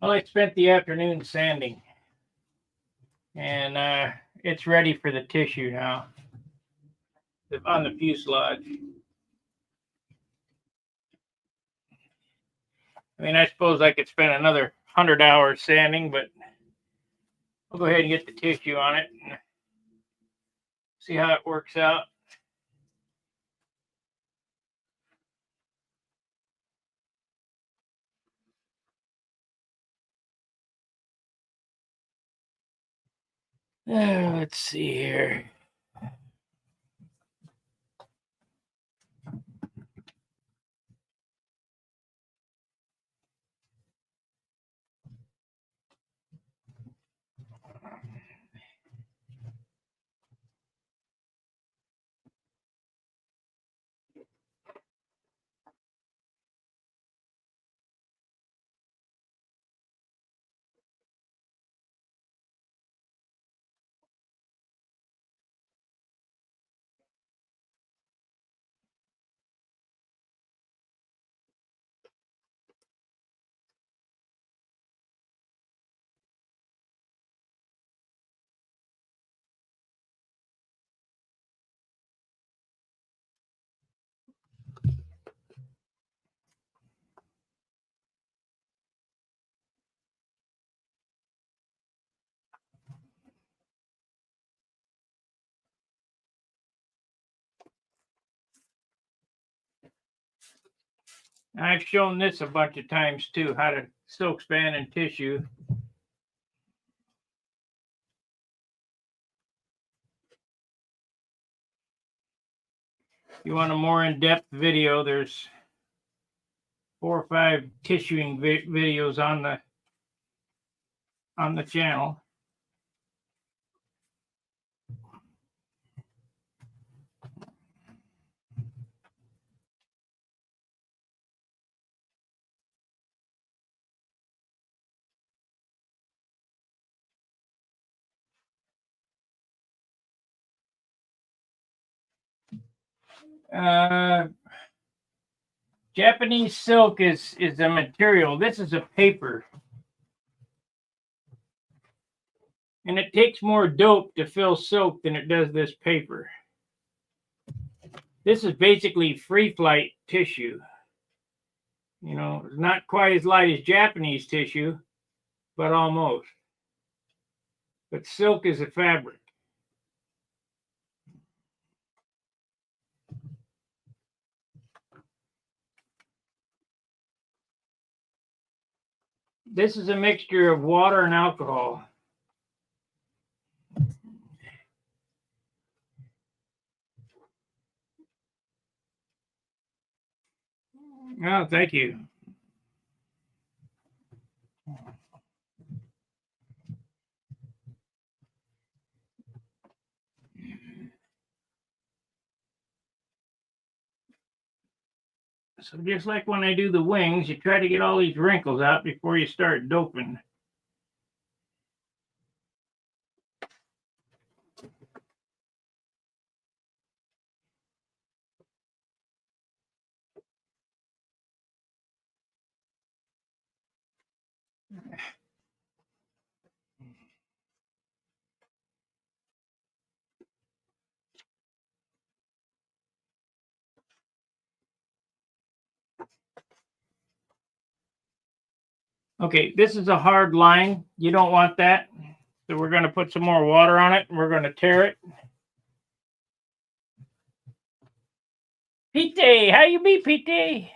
Well, I spent the afternoon sanding, and it's ready for the tissue now on the fuselage. I mean, I suppose I could spend another 100 hours sanding, but I'll go ahead and get the tissue on it and see how it works out. Let's see here. I've shown this a bunch of times too, how to silkspan and tissue. If you want a more in-depth video, there's 4 or 5 tissuing videos on the channel. Japanese silk is a material. This is a paper. And it takes more dope to fill silk than it does this paper. This is basically free flight tissue. You know, it's not quite as light as Japanese tissue, but almost. But silk is a fabric. This is a mixture of water and alcohol. Oh, thank you. So just like when I do the wings, you try to get all these wrinkles out before you start doping. Okay, this is a hard line. You don't want that. So we're going to put some more water on it and we're going to tear it. Pete, how you be, Pete?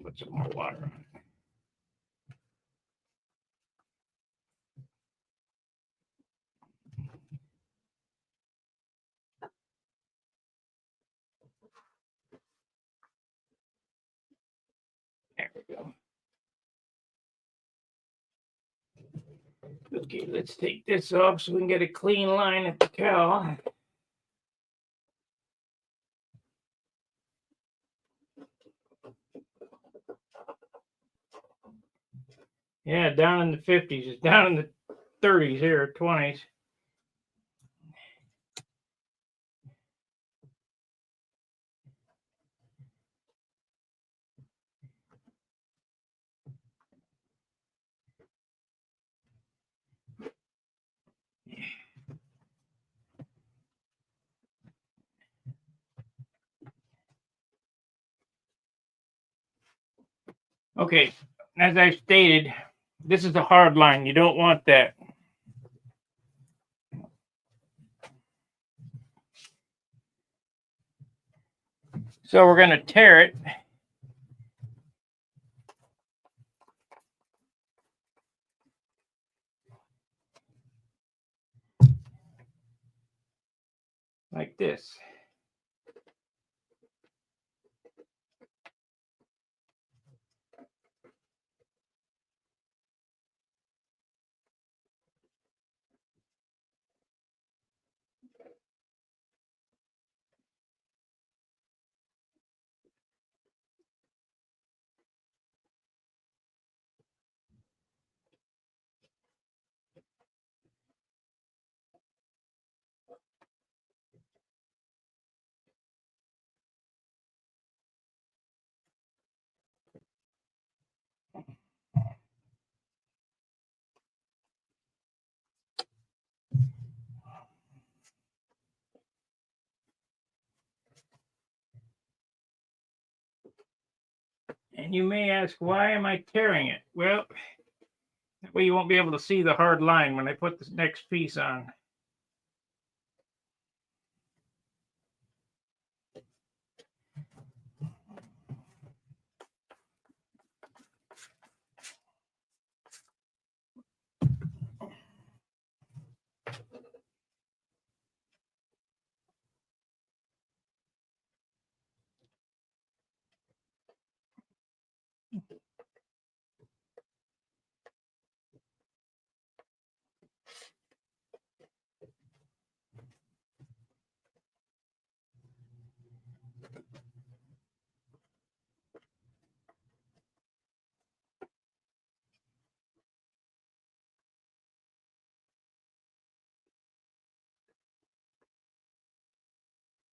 Put some more water on it. There we go. Okay, let's take this off so we can get a clean line at the cowl. Yeah, down in the 50s. It's down in the 30s here, 20s. Okay, as I stated, this is a hard line. You don't want that. So we're going to tear it. Like this. And you may ask, why am I tearing it? Well, that way you won't be able to see the hard line when I put this next piece on.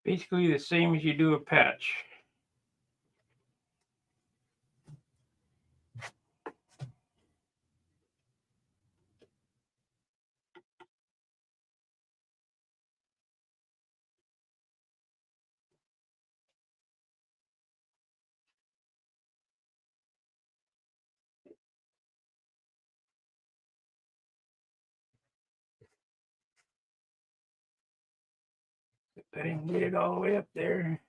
Basically the same as you do a patch. I didn't get it all the way up there.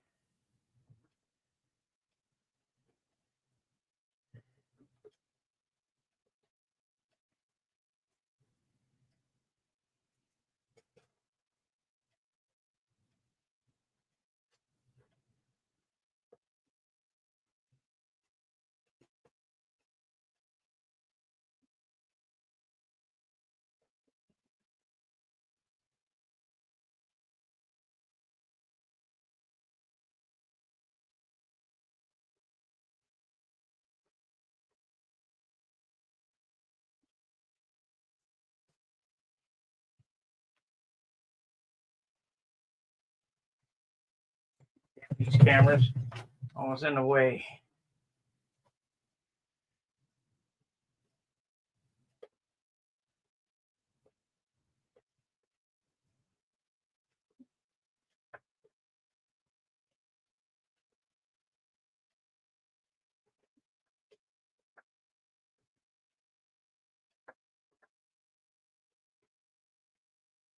These cameras almost in the way.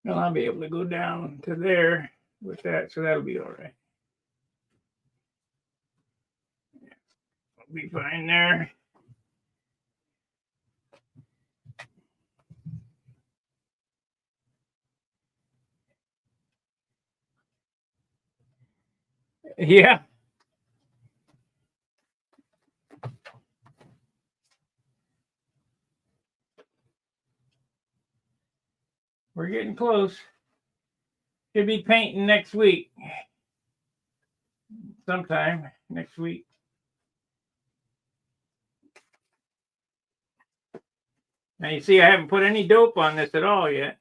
Well, I'll be able to go down to there with that, so that'll be all right. I'll be fine there. Yeah. We're getting close. Should be painting next week. Sometime next week. Now you see I haven't put any dope on this at all yet.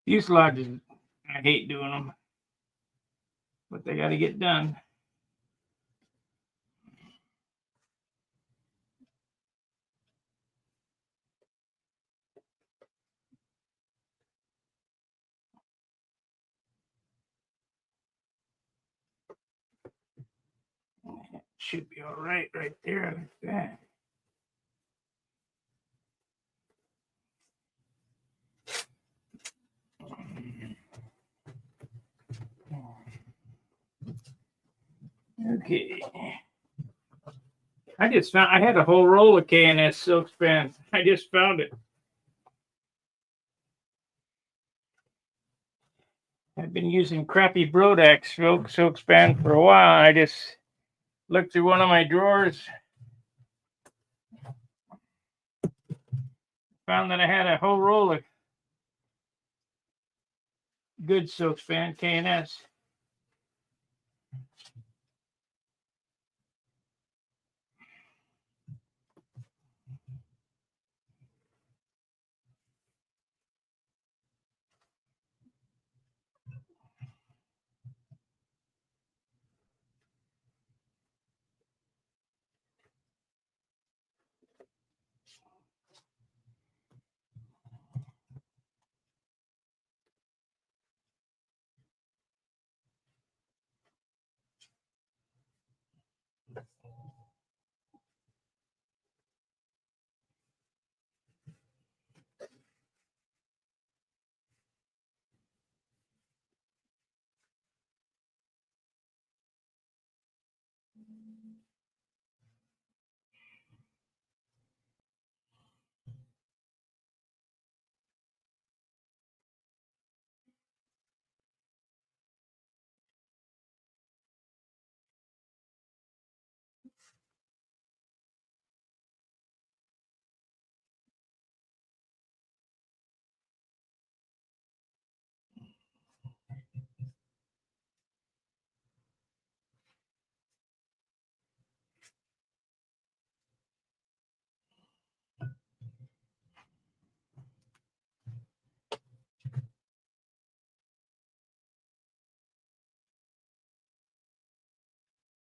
Fuselages, I hate doing them, but they got to get done. Should be all right there, like that. Okay. I just found I had a whole roll of K&S Silkspan. I just found it. I've been using crappy Brodax Silkspan for a while. I just looked through one of my drawers, found that I had a whole roll of good Silkspan K&S.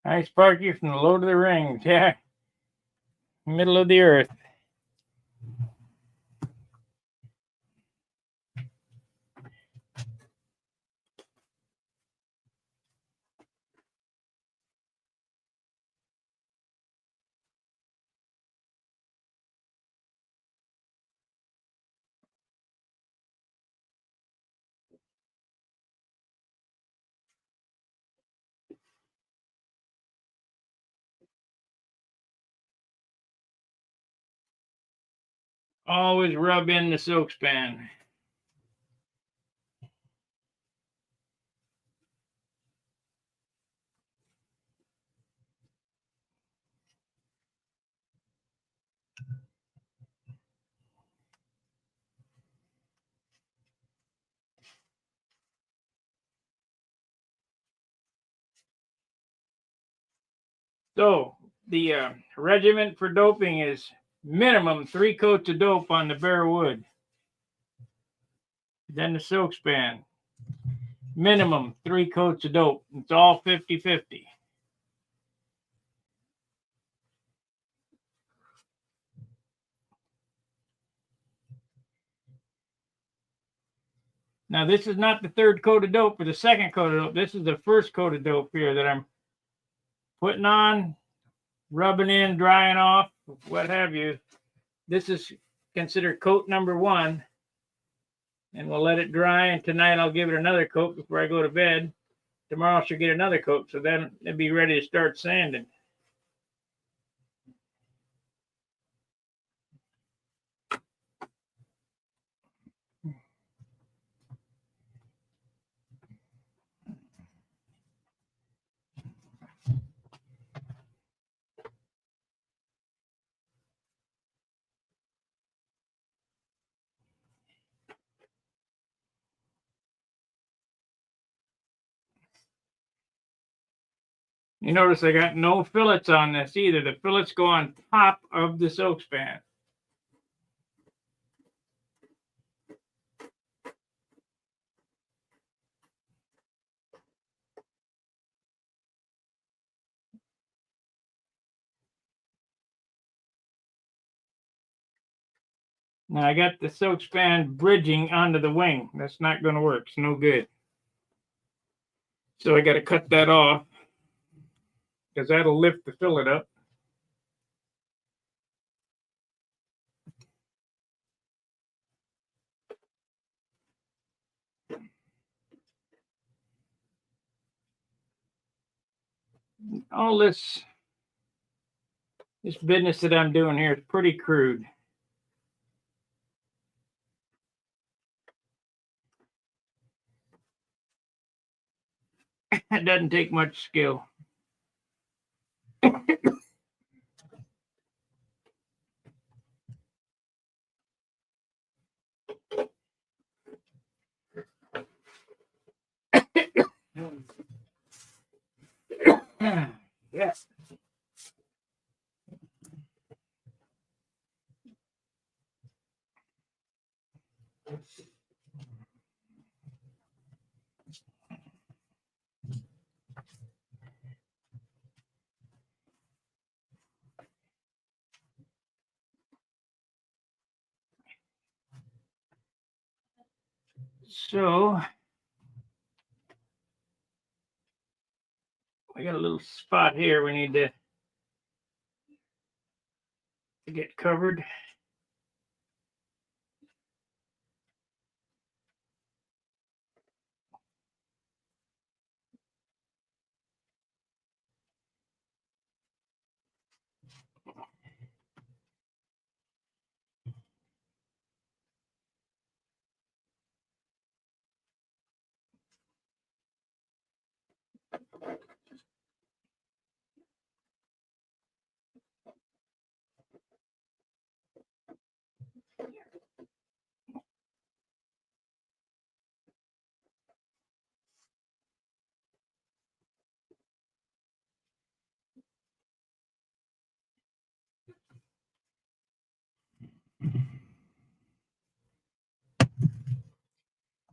I spark you from the low to the rings, yeah. Middle of the earth. Always rub in the Silkspan. So the regimen for doping is minimum 3 coats of dope on the bare wood. Then the Silkspan. Minimum 3 coats of dope. It's all 50-50. Now, this is not the 3rd coat of dope or the 2nd coat of dope. This is the 1st coat of dope here that I'm putting on, rubbing in, drying off, what have you. This is considered coat number 1. And we'll let it dry. And tonight I'll give it another coat before I go to bed. Tomorrow I should get another coat. So then it'll be ready to start sanding. You notice I got no fillets on this either. The fillets go on top of the Silkspan. Now I got the Silkspan bridging onto the wing. That's not going to work. It's no good. So I got to cut that off because that'll lift the fillet up. All this business that I'm doing here is pretty crude. It doesn't take much skill. Yes. So we got a little spot here we need to get covered.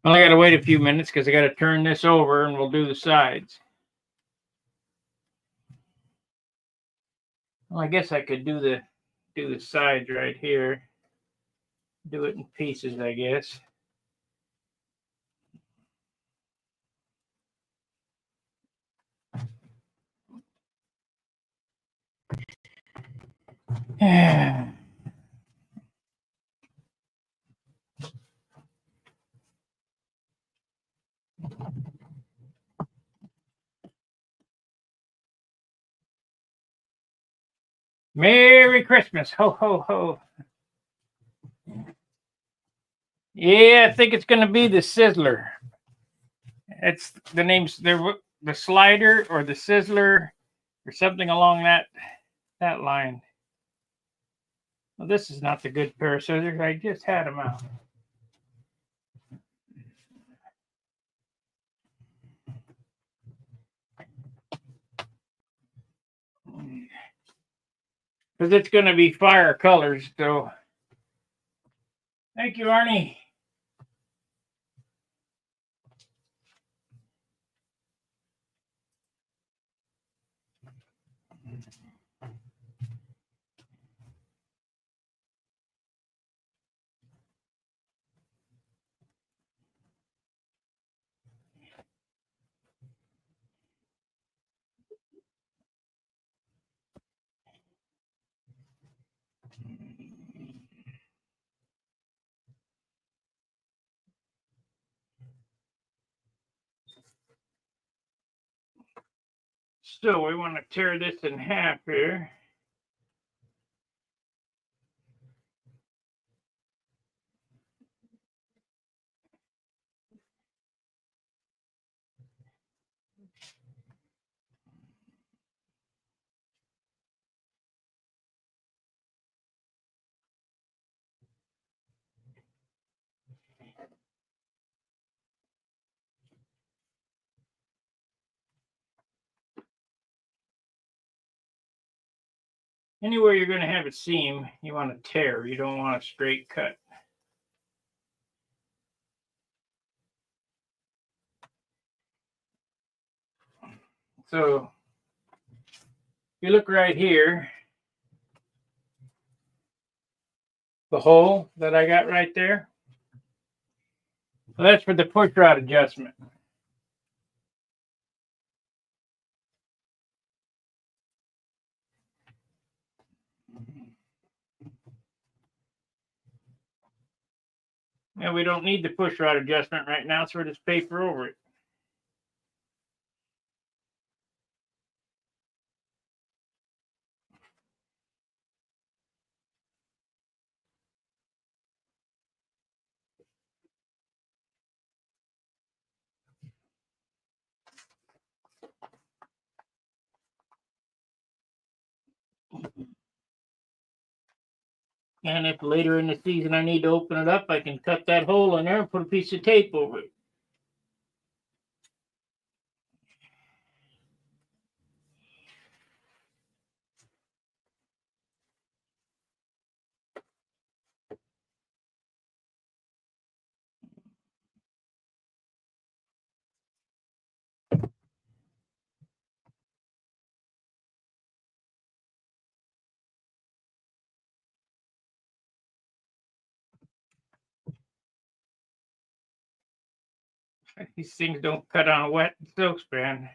Well, I got to wait a few minutes because I got to turn this over and we'll do the sides. Well, I guess I could do the sides right here. Do it in pieces, I guess. Merry Christmas. Ho, ho, ho. Yeah, I think it's going to be the Sizzler. It's the name's the slider or the Sizzler or something along that line. Well, this is not the good pair of scissors. I just had them out. Because it's going to be fire colors, so. Thank you, Arnie. So we want to tear this in half here. Anywhere you're going to have a seam, you want to tear. You don't want a straight cut. So if you look right here, the hole that I got right there, so that's for the push rod adjustment. And we don't need the push rod adjustment right now, so we'll just paper over it. And if later in the season I need to open it up, I can cut that hole in there and put a piece of tape over it. These things don't cut on a wet Silkspan.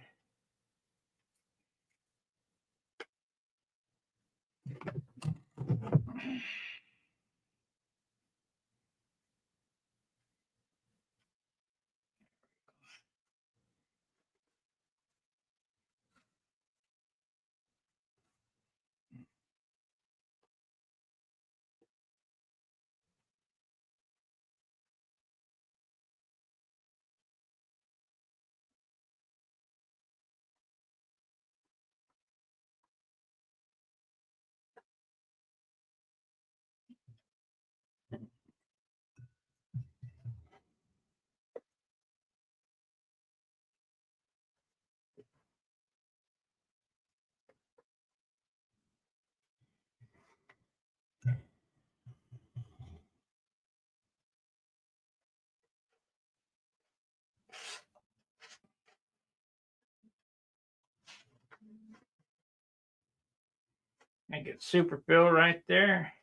I get super fill right there.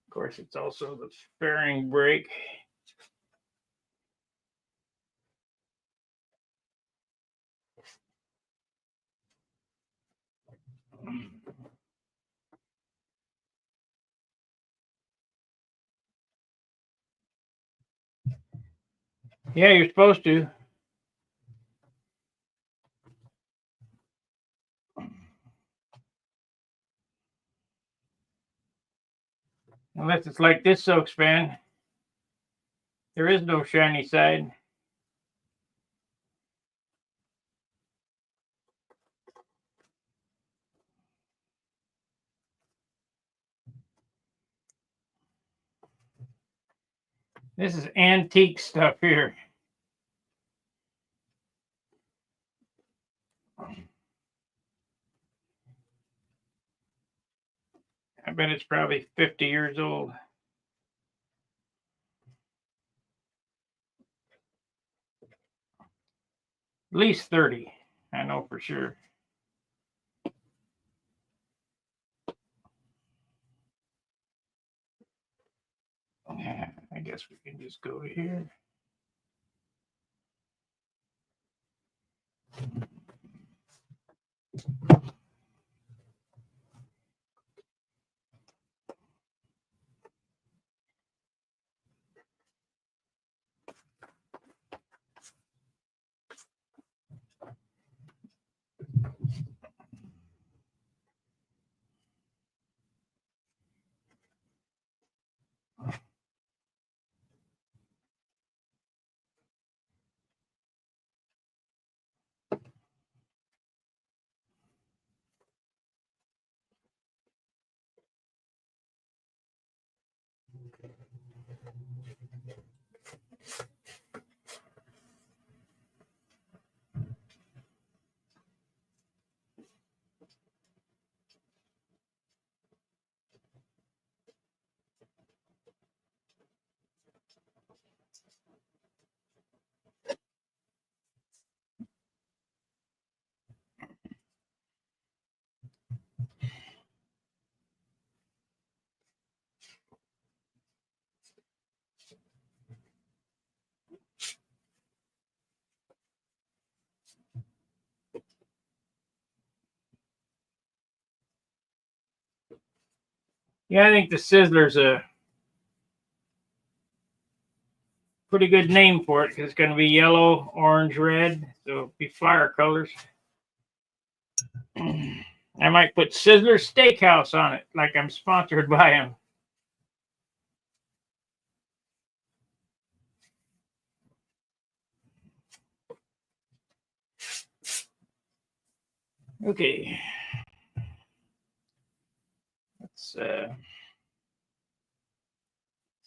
Of course, it's also the fairing brake. Yeah, you're supposed to. Unless it's like this Silkspan. There is no shiny side. This is antique stuff here. I bet it's probably 50 years old. At least 30. I know for sure. I guess we can just go to here. Yeah, I think the Sizzler's a pretty good name for it because it's going to be yellow, orange, red. So it'll be fire colors. I might put Sizzler Steakhouse on it, like I'm sponsored by him. Okay. Let's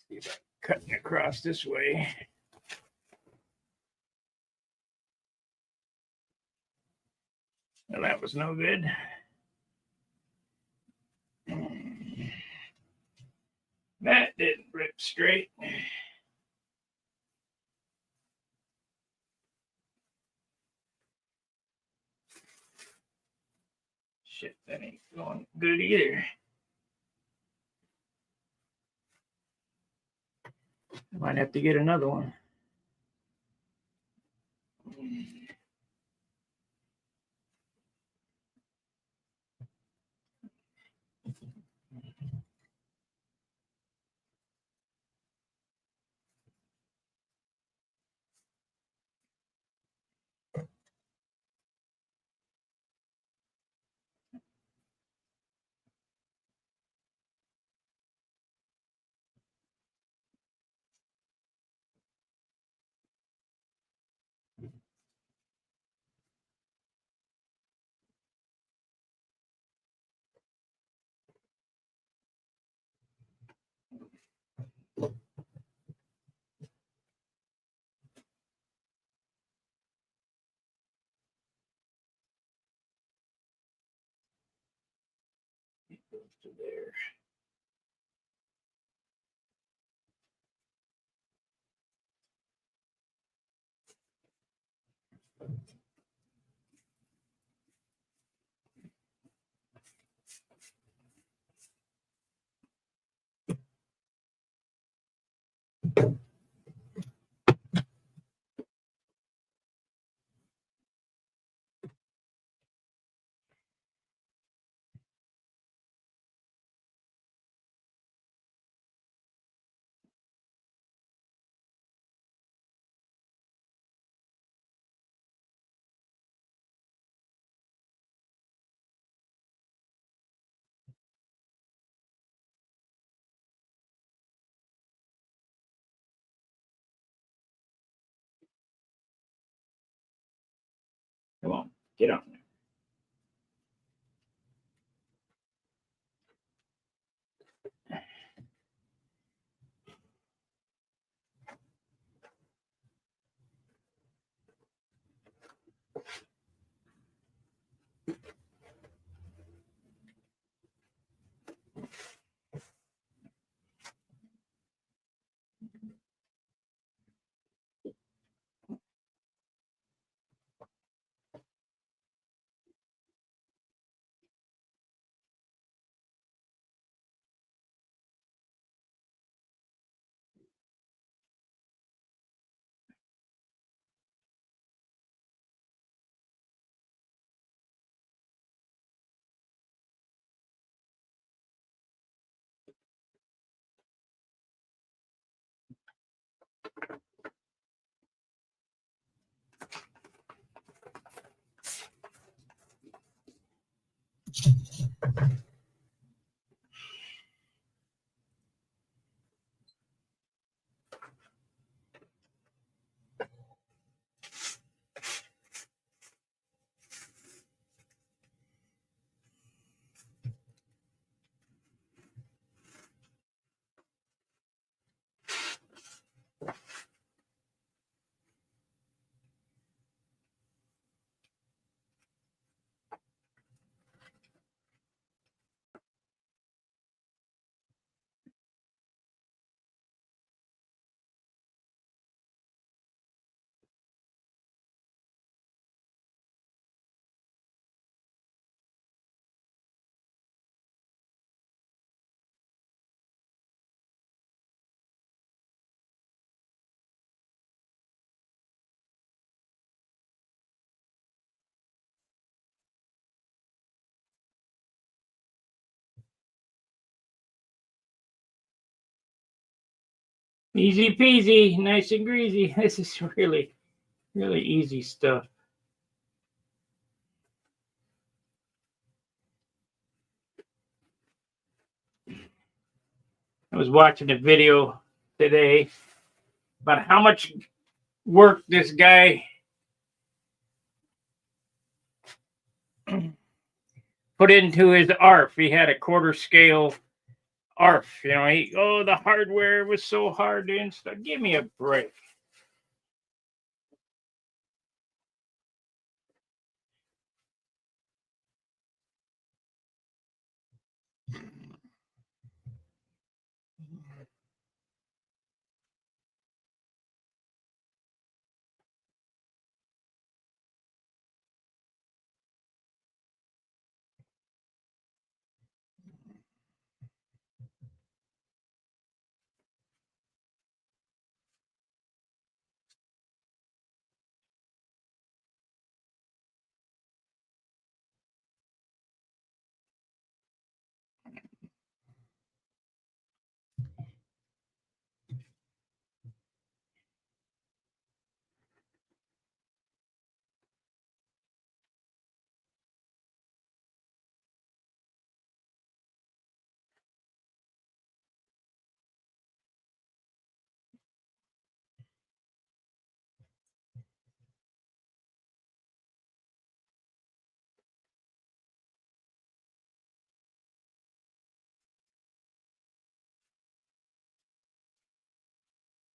see if I'm cutting across this way. Well, that was no good. That didn't rip straight. Shit, that ain't going good either. I might have to get another one. To there. Come on, get on there. Easy peasy, nice and greasy. This is really, really easy stuff. I was watching a video today about how much work this guy put into his ARF. He had a quarter scale ARF. The hardware was so hard to install. Give me a break.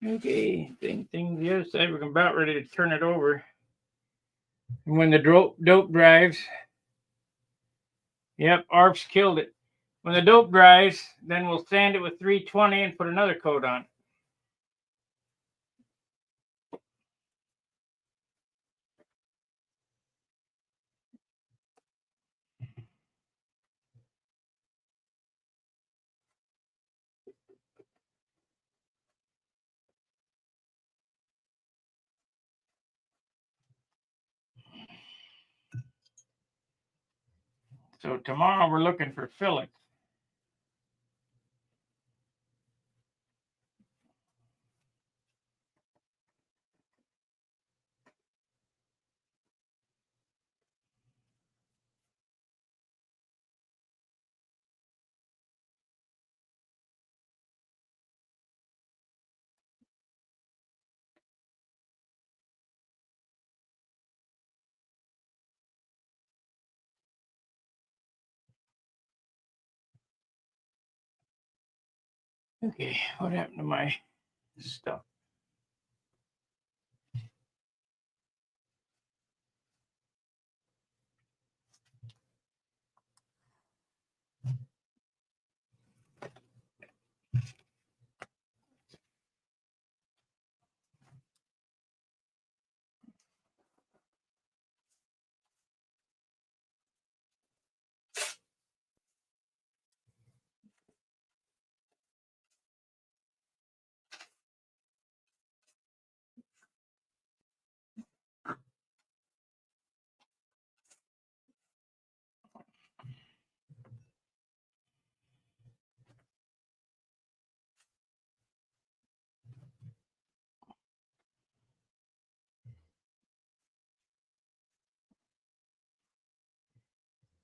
Okay, thing the other side. We're about ready to turn it over. And when the dope dries, yep, ARF's killed it. When the dope dries, then we'll sand it with 320 and put another coat on. So tomorrow we're looking for fillets. Okay, what happened to my stuff?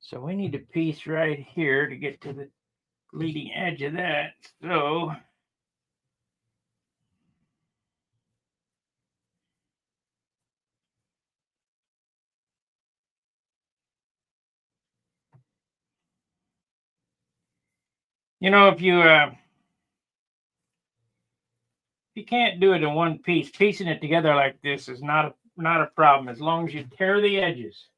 So we need a piece right here to get to the leading edge of that. So if you can't do it in one piece, piecing it together like this is not a problem as long as you tear the edges.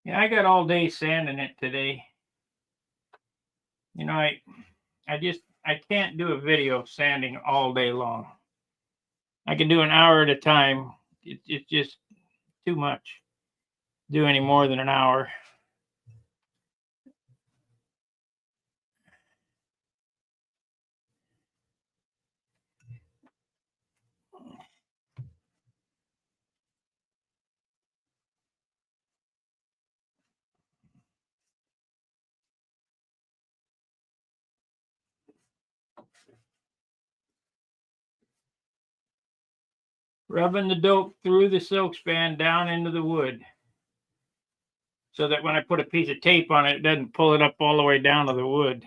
Yeah, I got all day sanding it today. You know, I can't do a video of sanding all day long. I can do an hour at a time. It's just too much. Do any more than an hour. Rubbing the dope through the Silkspan down into the wood, so that when I put a piece of tape on it, it doesn't pull it up all the way down to the wood.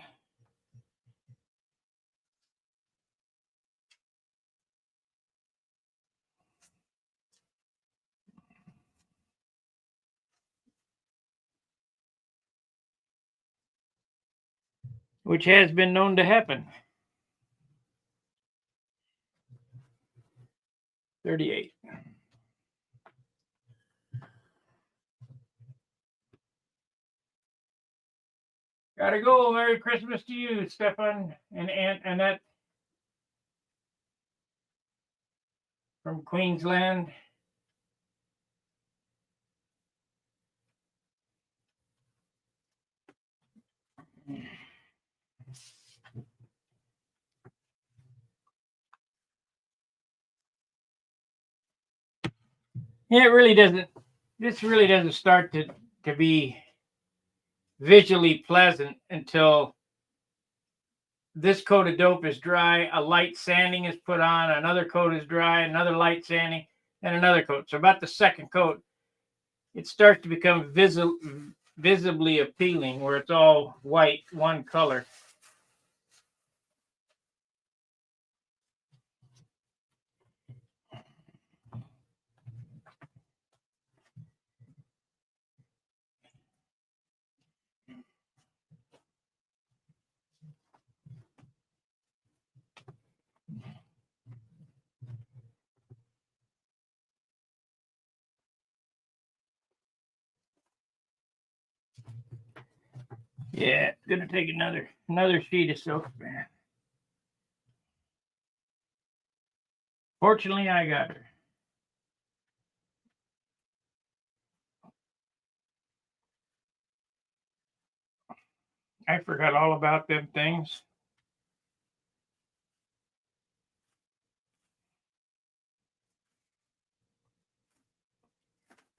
Which has been known to happen. 38. Gotta go. Merry Christmas to you, Stefan and Aunt Annette from Queensland. Yeah, it really doesn't. This really doesn't start to be visually pleasant until this coat of dope is dry, a light sanding is put on, another coat is dry, another light sanding, and another coat. So about the second coat, it starts to become visibly appealing, where it's all white, one color. Yeah, it's gonna take another sheet of Silkspan. Fortunately, I got her. I forgot all about them things.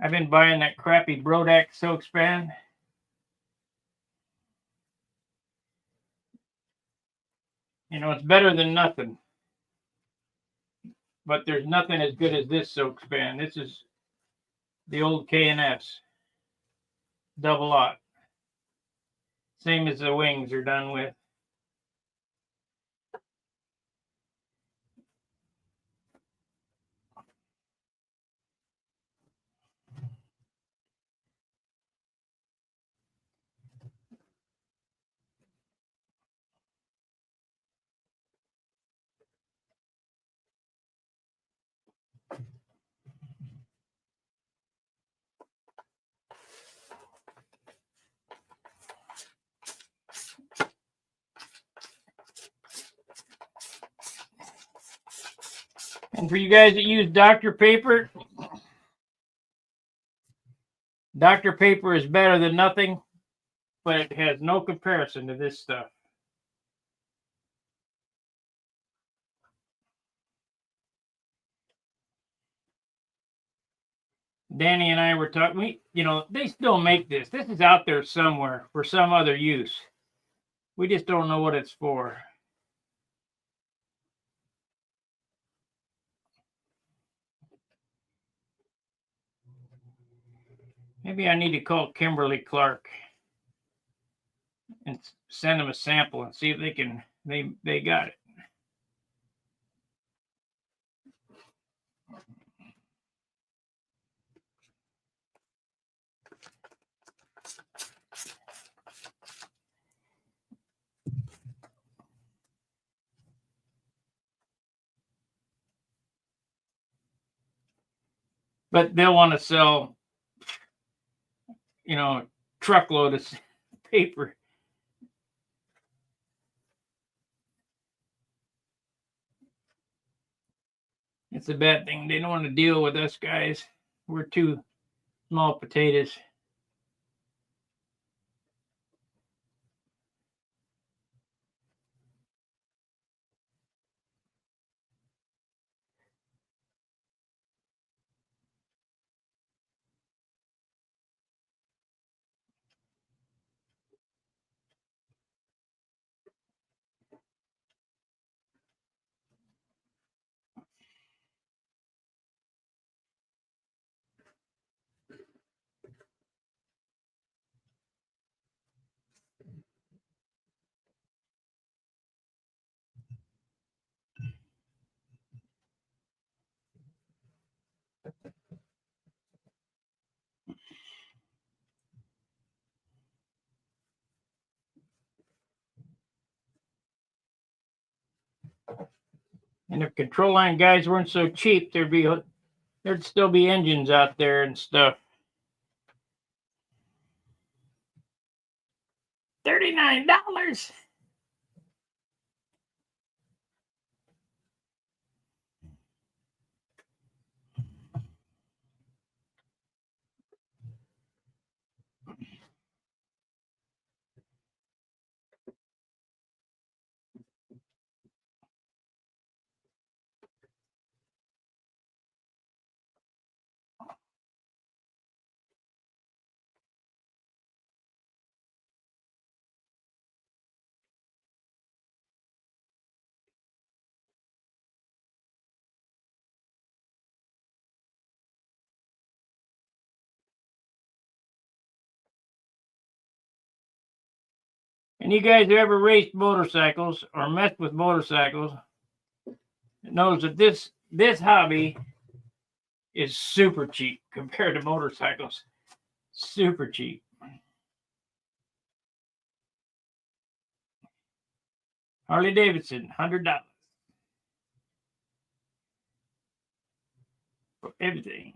I've been buying that crappy Brodak Silkspan. You know, it's better than nothing. But there's nothing as good as this Silkspan. This is the old K&S. Double lot. Same as the wings are done with. And for you guys that use Dr. Paper, Dr. Paper is better than nothing, but it has no comparison to this stuff. Danny and I were talking, they still make this. This is out there somewhere for some other use. We just don't know what it's for. Maybe I need to call Kimberly Clark and send them a sample and see if they got it. But they'll want to sell, truckload of paper. It's a bad thing. They don't want to deal with us guys. We're too small potatoes. And if control line guys weren't so cheap, there'd still be engines out there and stuff. $39. And you guys who ever raced motorcycles or messed with motorcycles knows that this hobby is super cheap compared to motorcycles. Super cheap. Harley Davidson, $100 for everything.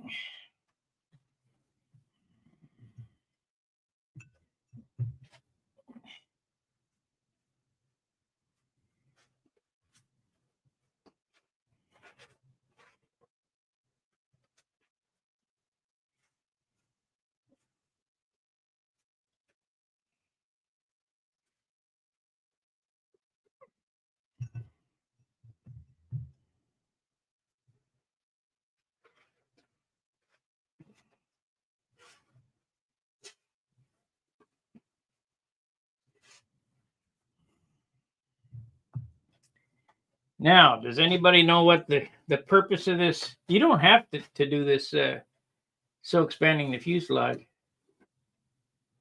Now, does anybody know what the purpose of this? You don't have to do this silk spanning the fuselage.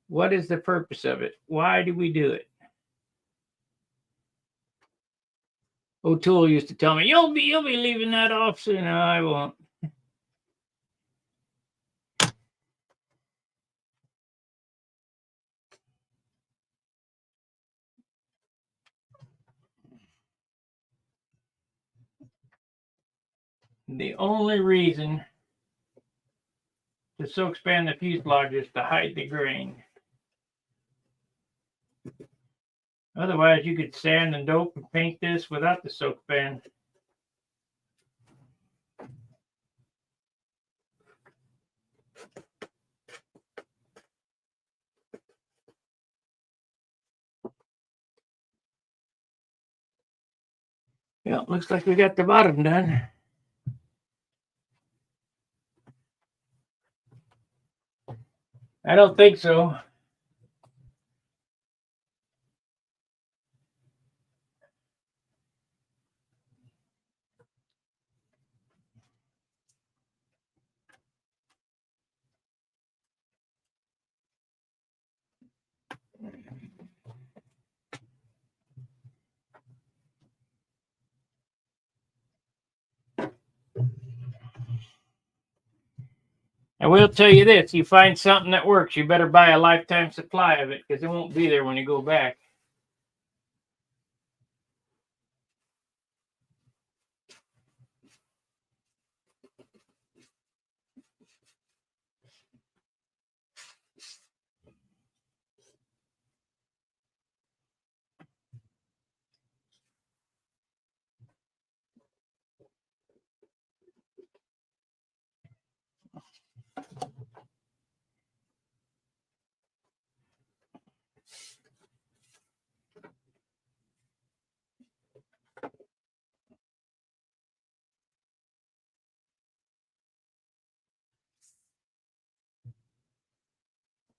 What is the purpose of it? Why do we do it? O'Toole used to tell me, you'll be leaving that off soon. No, I won't. The only reason to silk span the fuselage is to hide the grain. Otherwise, you could sand and dope and paint this without the silk span. Yeah, looks like we got the bottom done. I don't think so. I will tell you this, you find something that works, you better buy a lifetime supply of it because it won't be there when you go back.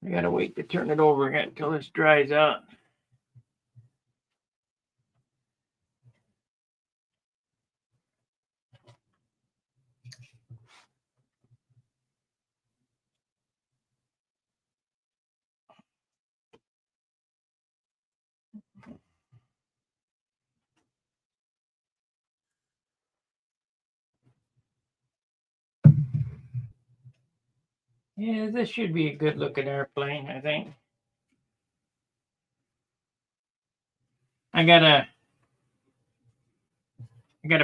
I gotta wait to turn it over again until this dries out. Yeah, this should be a good looking airplane, I think. I got a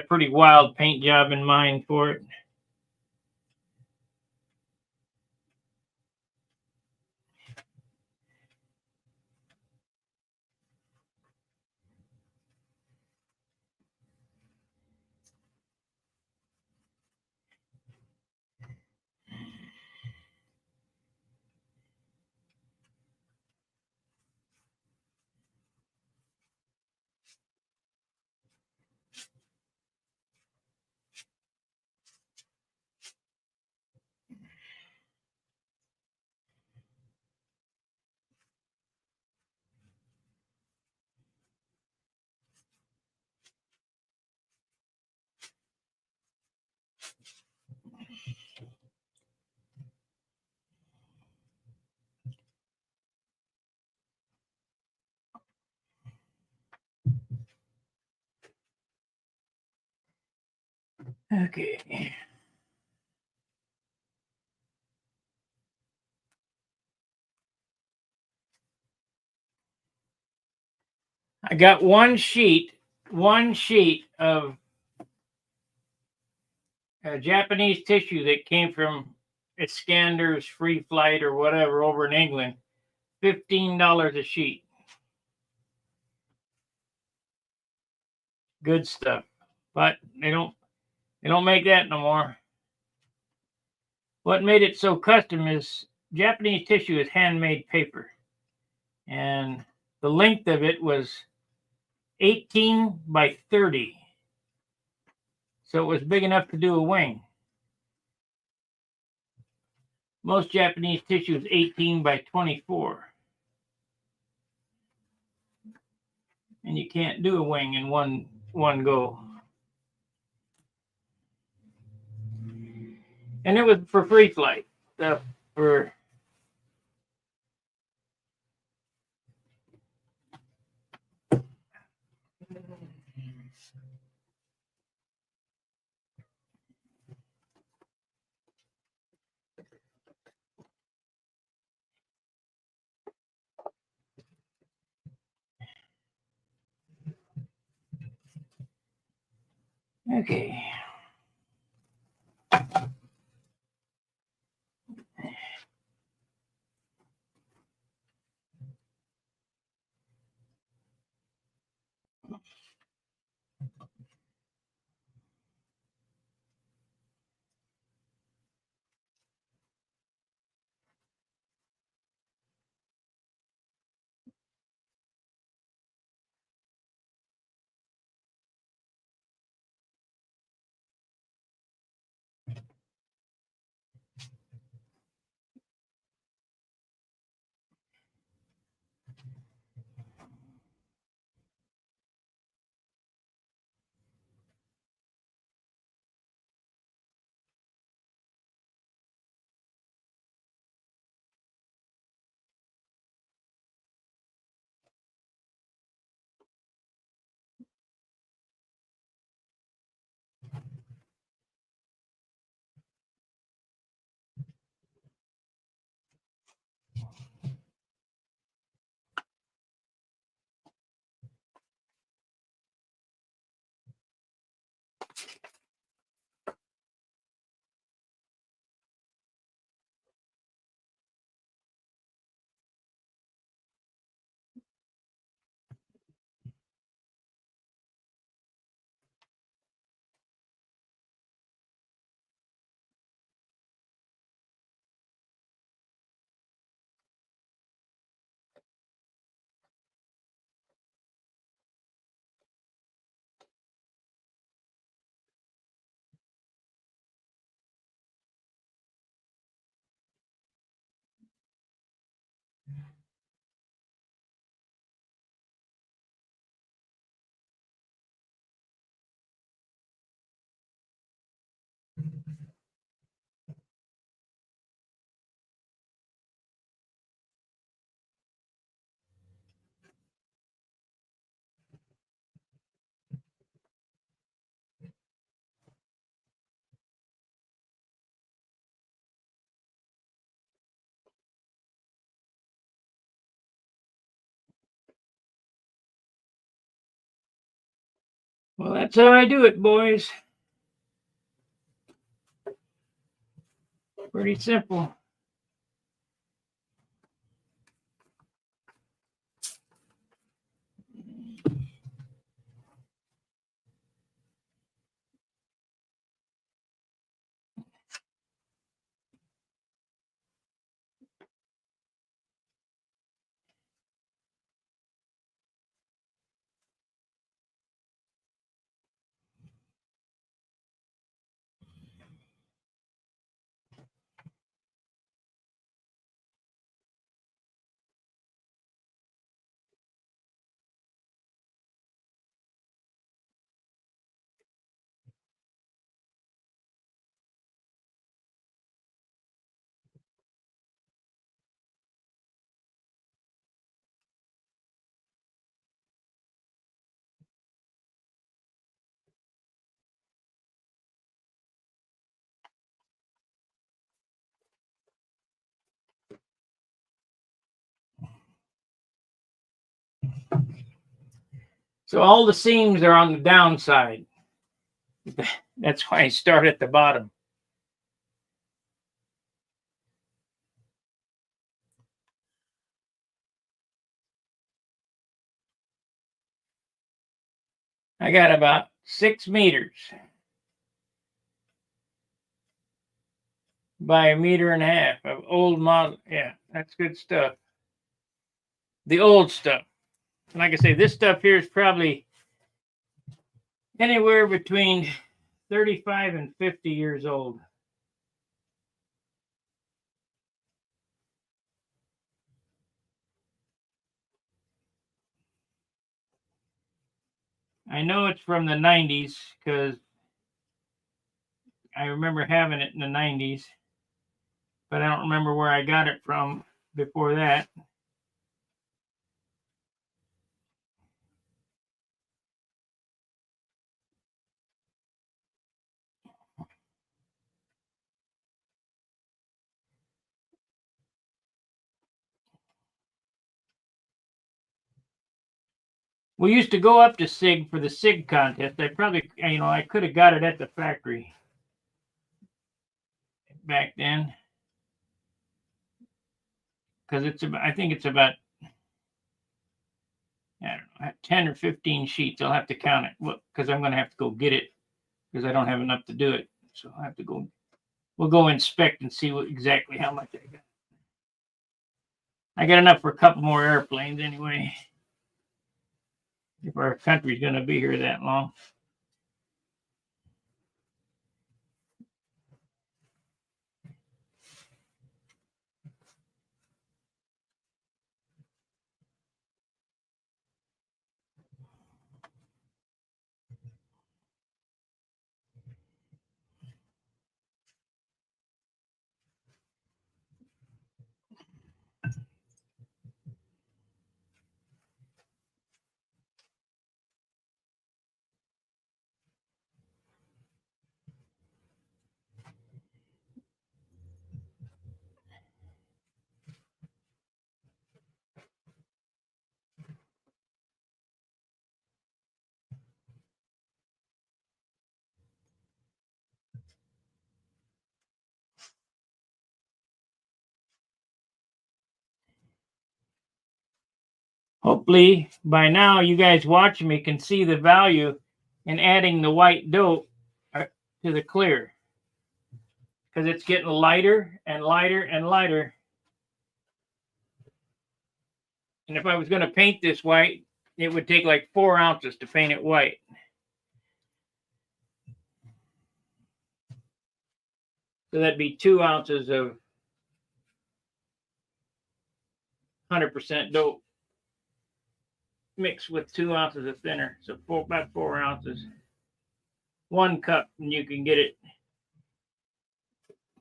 pretty wild paint job in mind for it. Okay. I got one sheet of Japanese tissue that came from Iskander's Free Flight or whatever over in England. $15 a sheet. Good stuff. But they don't make that no more. What made it so custom is Japanese tissue is handmade paper. And the length of it was 18 by 30. So it was big enough to do a wing. Most Japanese tissue is 18 by 24. And you can't do a wing in one go. And it was for free flight stuff for okay. Well, that's how I do it, boys. Pretty simple. So all the seams are on the downside. That's why I start at the bottom. I got about 6 meters by 1.5 meters of old model. Yeah, that's good stuff. The old stuff. And like I say, this stuff here is probably anywhere between 35 and 50 years old. I know it's from the 90s because I remember having it in the 90s, but I don't remember where I got it from before that. We used to go up to SIG for the SIG contest. I probably, I could have got it at the factory back then. Because I think it's about, I don't know, 10 or 15 sheets. I'll have to count it because I'm going to have to go get it because I don't have enough to do it. So I'll have to go, we'll go inspect and see exactly how much I got. I got enough for a couple more airplanes anyway. If our country's going to be here that long. Hopefully by now you guys watching me can see the value in adding the white dope to the clear. Because it's getting lighter and lighter and lighter. And if I was going to paint this white, it would take like 4 ounces to paint it white. So that'd be 2 ounces of 100% dope mixed with 2 ounces of thinner. So about 4 ounces. 1 cup, and you can get it.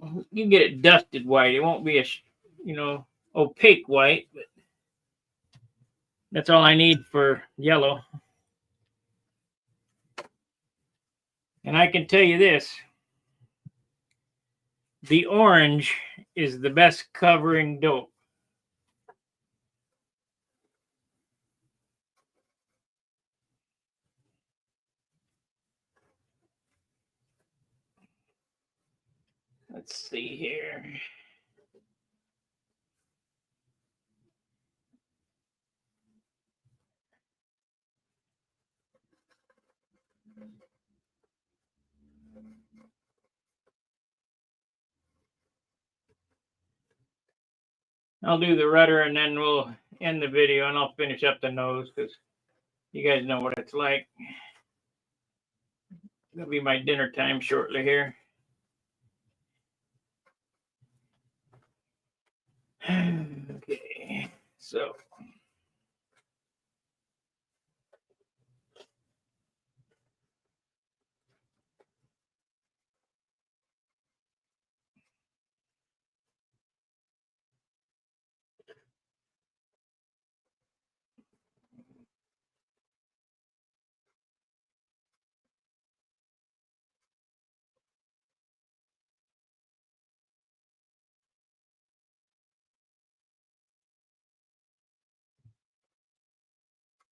You can get it dusted white. It won't be a, opaque white, but that's all I need for yellow. And I can tell you this. The orange is the best covering dope. Let's see here. I'll do the rudder and then we'll end the video and I'll finish up the nose because you guys know what it's like. It'll be my dinner time shortly here. Okay, so.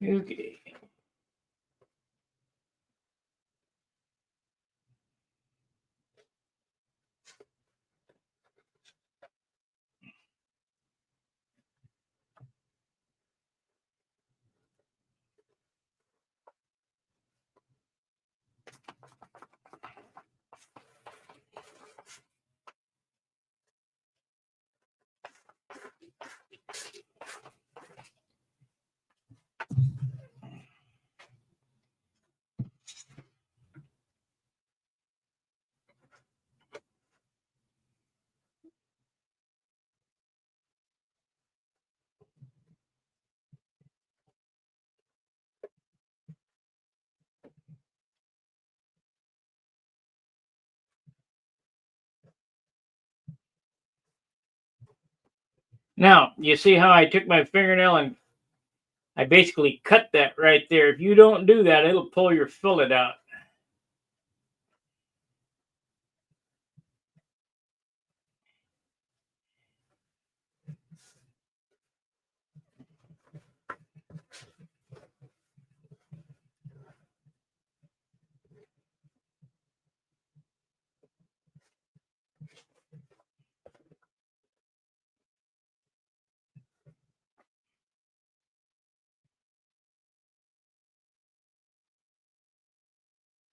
Okay. Now, you see how I took my fingernail and I basically cut that right there. If you don't do that, it'll pull your fillet out.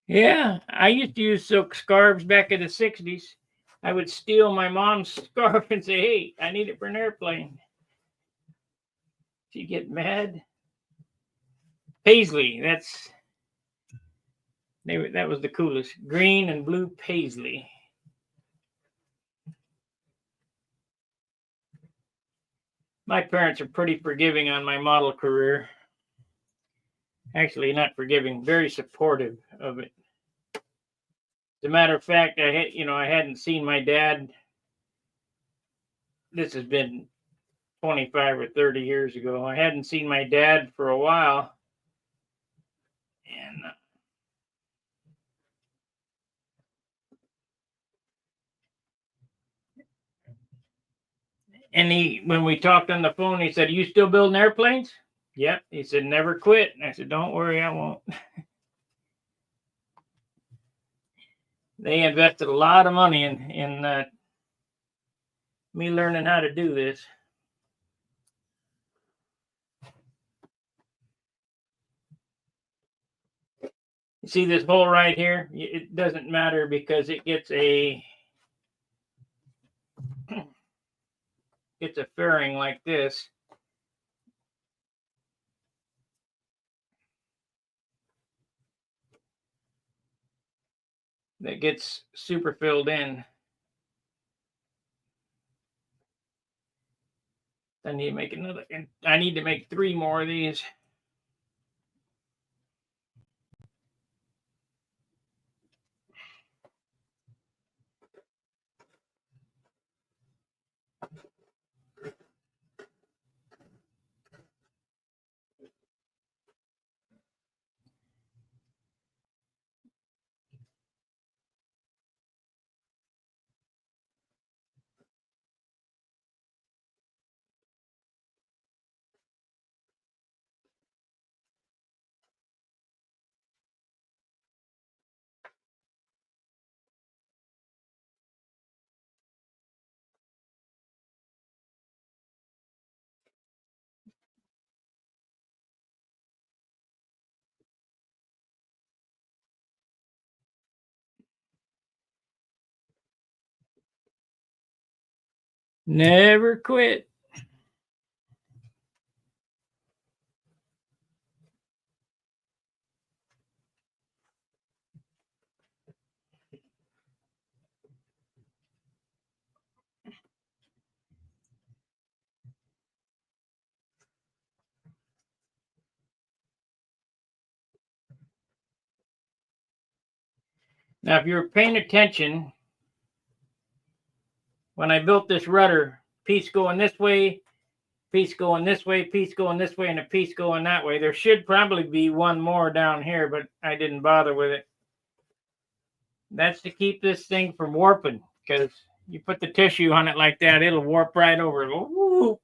Yeah, I used to use silk scarves back in the 60s. I would steal my mom's scarf and say, hey, I need it for an airplane. She'd get mad. Paisley, that was the coolest. Green and blue paisley. My parents are pretty forgiving on my model career. Actually, not forgiving, very supportive of it. As a matter of fact, I hadn't seen my dad. This has been 25 or 30 years ago. I hadn't seen my dad for a while. And when we talked on the phone, he said, "You still building airplanes?" Yep. He said, "Never quit." And I said, "Don't worry, I won't." They invested a lot of money in me learning how to do this. You see this hole right here? It doesn't matter because it gets a fairing like this. That gets super filled in. I need to make another. I need to make 3 more of these. Never quit. Now, if you're paying attention, when I built this rudder, piece going this way, piece going this way, piece going this way, and a piece going that way. There should probably be one more down here, but I didn't bother with it. That's to keep this thing from warping, because you put the tissue on it like that, it'll warp right over. Woo!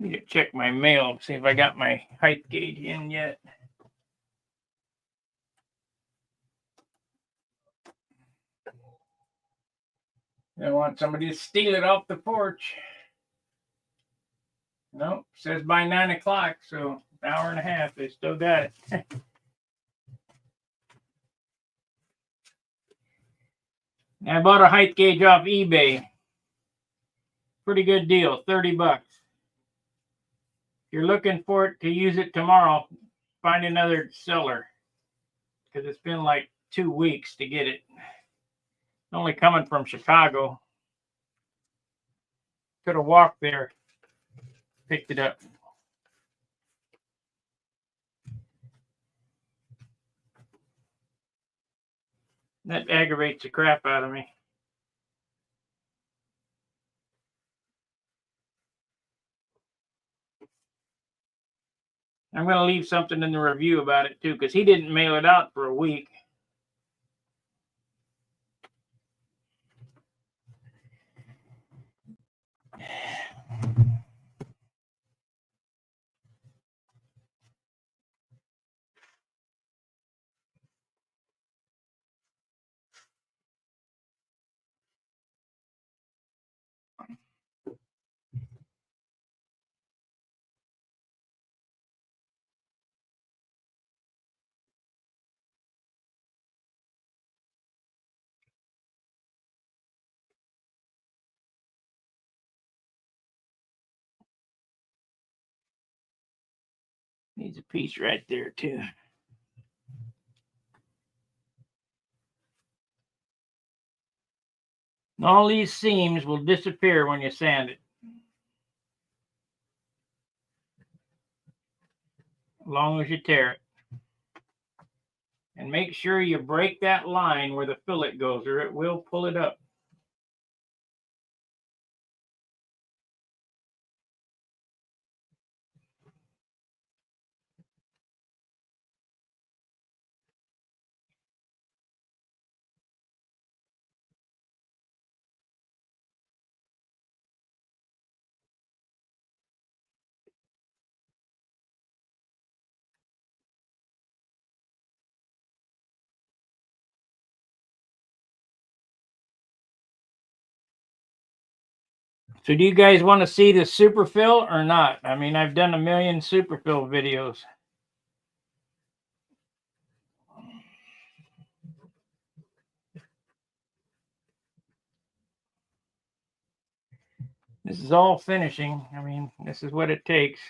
Need to check my mail, see if I got my height gauge in yet. I want somebody to steal it off the porch. Nope, says by 9 o'clock, so an hour and a half. They still got it. I bought a height gauge off eBay. Pretty good deal, $30. If you're looking for it to use it tomorrow, find another seller, because it's been like 2 weeks to get it. Only coming from Chicago. Could have walked there, picked it up. That aggravates the crap out of me. I'm going to leave something in the review about it too, because he didn't mail it out for a week. Needs a piece right there too. All these seams will disappear when you sand it, as long as you tear it. And make sure you break that line where the fillet goes, or it will pull it up. So do you guys want to see the superfill or not? I mean, I've done a million superfill videos. This is all finishing. I mean, this is what it takes.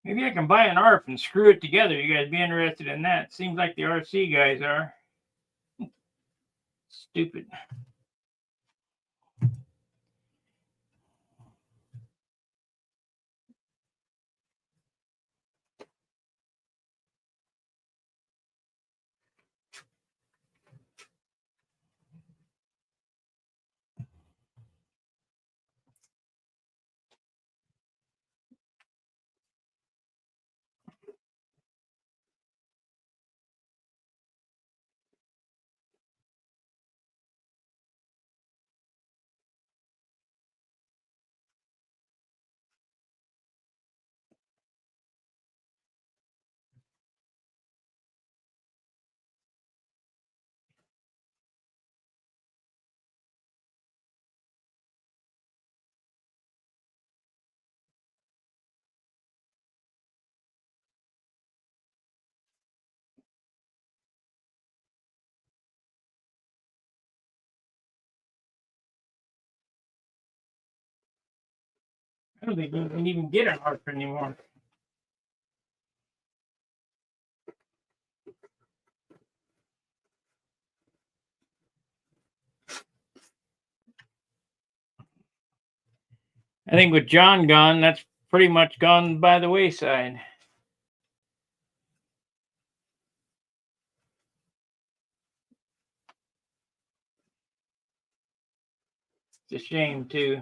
Maybe I can buy an ARP and screw it together. You guys be interested in that? Seems like the RC guys are. Stupid. I don't think you can even get an ARP anymore. I think with John gone, that's pretty much gone by the wayside. It's a shame, too.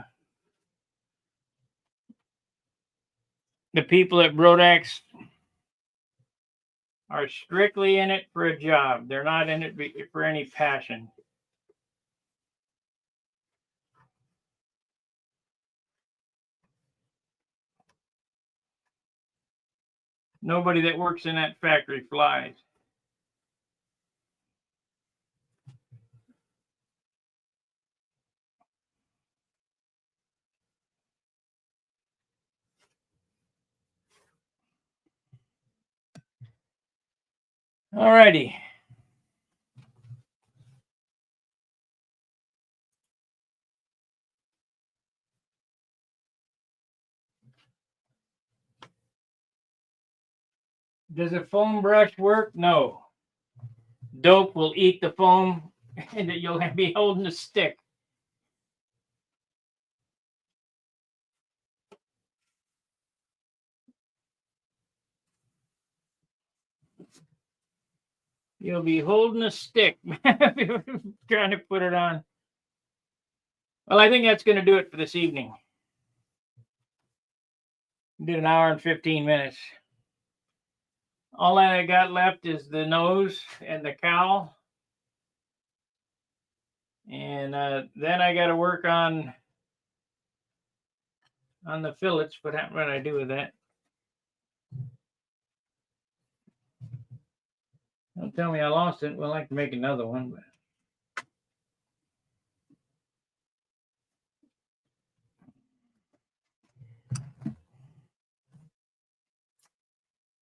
The people at Brodax are strictly in it for a job. They're not in it for any passion. Nobody that works in that factory flies. All righty. Does a foam brush work? No. Dope will eat the foam and you'll be holding a stick. You'll be holding a stick trying to put it on. Well, I think that's going to do it for this evening. Did an hour and 15 minutes. All that I got left is the nose and the cowl. And then I got to work on the fillets. What did I do with that? Don't tell me I lost it. We'll like to make another one. But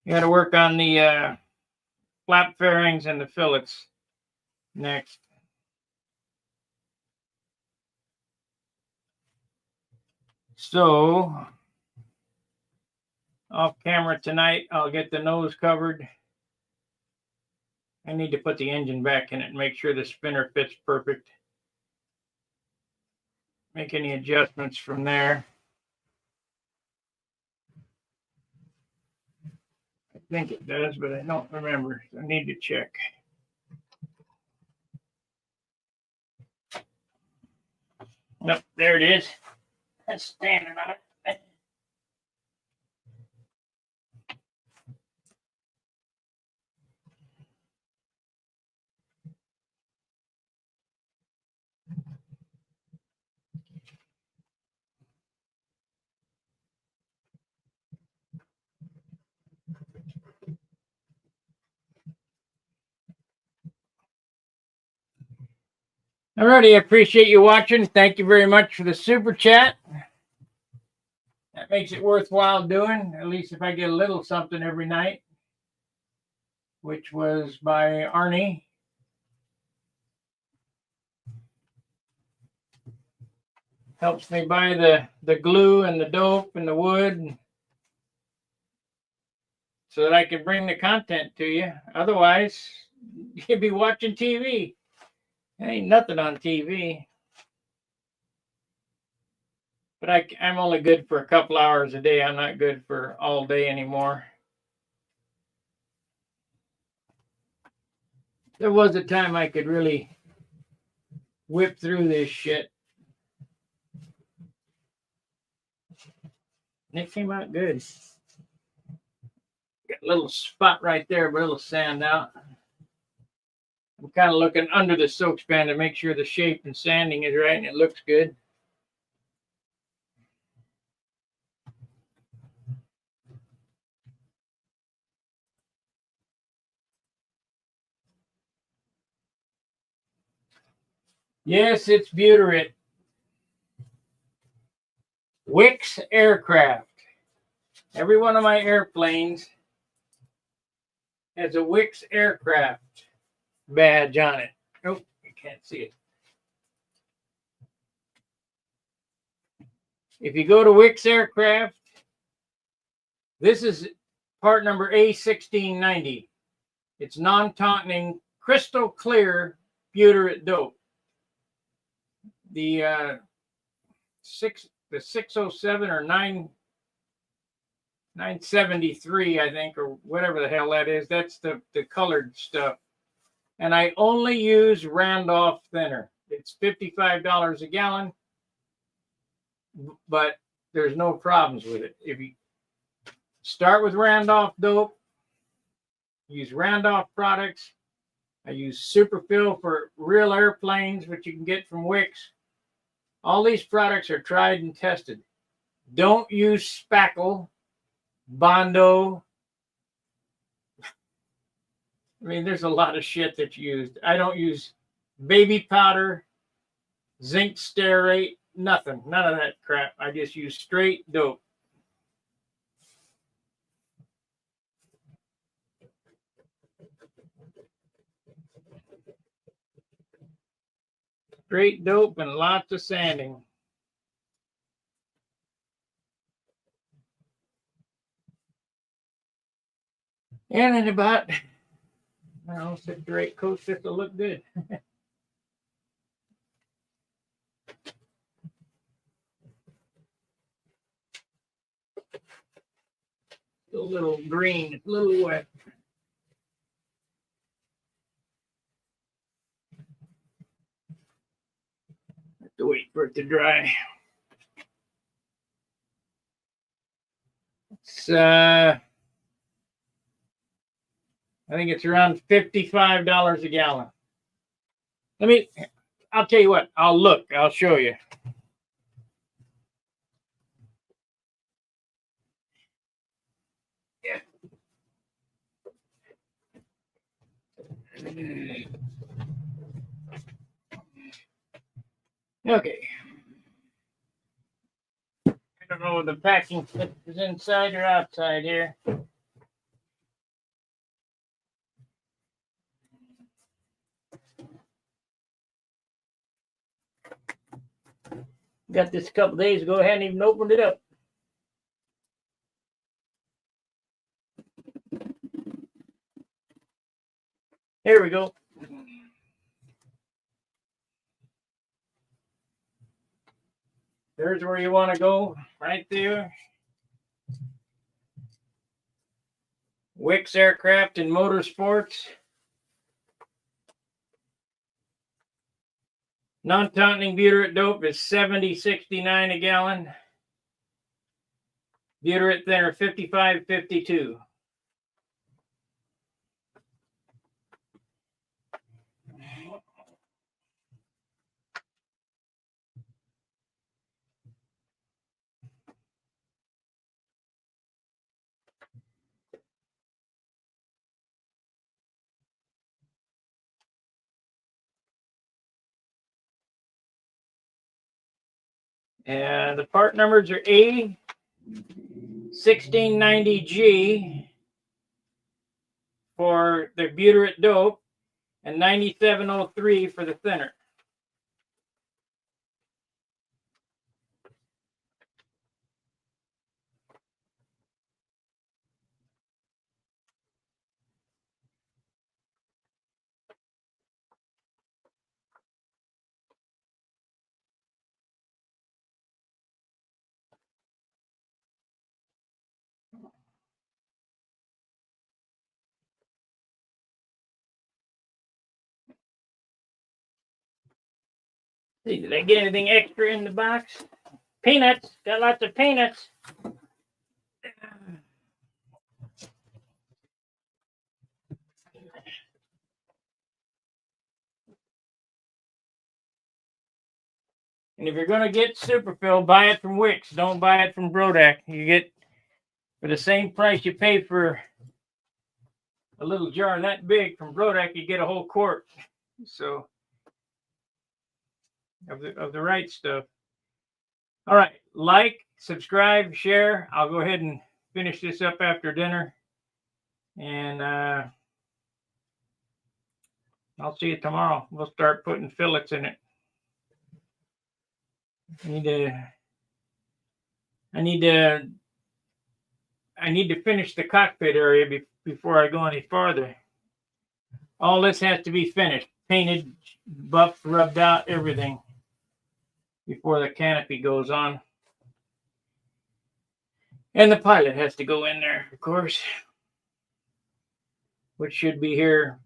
you got to work on the flap fairings and the fillets next. So off camera tonight, I'll get the nose covered. I need to put the engine back in it and make sure the spinner fits perfect. Make any adjustments from there. I think it does, but I don't remember. I need to check. Nope, there it is. That's standing on it. Alrighty, I appreciate you watching. Thank you very much for the super chat. That makes it worthwhile doing, at least if I get a little something every night, which was by Arnie. Helps me buy the glue and the dope and the wood. so that I can bring the content to you. Otherwise, you'd be watching TV. There ain't nothing on TV. But I'm only good for a couple hours a day. I'm not good for all day anymore. There was a time I could really whip through this shit. And it came out good. Got a little spot right there, but it'll sand out. I'm kind of looking under the Silkspan to make sure the shape and sanding is right and it looks good. Yes, it's butyrate. Wix Aircraft. Every one of my airplanes has a Wix Aircraft badge on it. Oh, you can't see it. If you go to Wix Aircraft, this is part number A1690. It's non-tauntering, crystal clear butyrate dope. The 607 or 973, I think, or whatever the hell that is. That's the colored stuff. And I only use Randolph thinner. It's $55 a gallon, but there's no problems with it. If you start with Randolph dope, use Randolph products. I use Superfill for real airplanes, which you can get from Wix. All these products are tried and tested. Don't use spackle, Bondo. I mean, there's a lot of shit that's used. I don't use baby powder, zinc stearate, nothing. None of that crap. I just use straight dope. Straight dope and lots of sanding. And in about, I don't know, 6 or 8 coats, this will look good. Still a little green, it's a little wet. Have to wait for it to dry. It's I think it's around $55 a gallon. I'll tell you what, I'll show you. Yeah. Okay. I don't know if the packing is inside or outside here. Got this a couple days ago. I hadn't even opened it up. Here we go. There's where you want to go, right there. Wix Aircraft and Motorsports. Non-tauntering butyrate dope is $70.69 a gallon. Butyrate thinner $55.52. And the part numbers are A1690G for the butyrate dope and 9703 for the thinner. See, did I get anything extra in the box? Peanuts. Got lots of peanuts. And if you're going to get Superfill, buy it from Wix. Don't buy it from Brodak. You get, for the same price you pay for a little jar that big from Brodak, you get a whole quart. So, of the right stuff. All right. Like, subscribe, share. I'll go ahead and finish this up after dinner. And I'll see you tomorrow. We'll start putting fillets in it. I need to finish the cockpit area before I go any farther. All this has to be finished, painted, buffed, rubbed out, everything before the canopy goes on. And the pilot has to go in there, of course, which should be here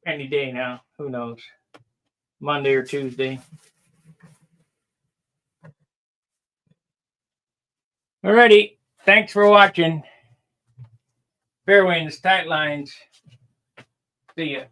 any day now. Who knows? Monday or Tuesday. Alrighty. Thanks for watching. Fair winds, tight lines. See ya.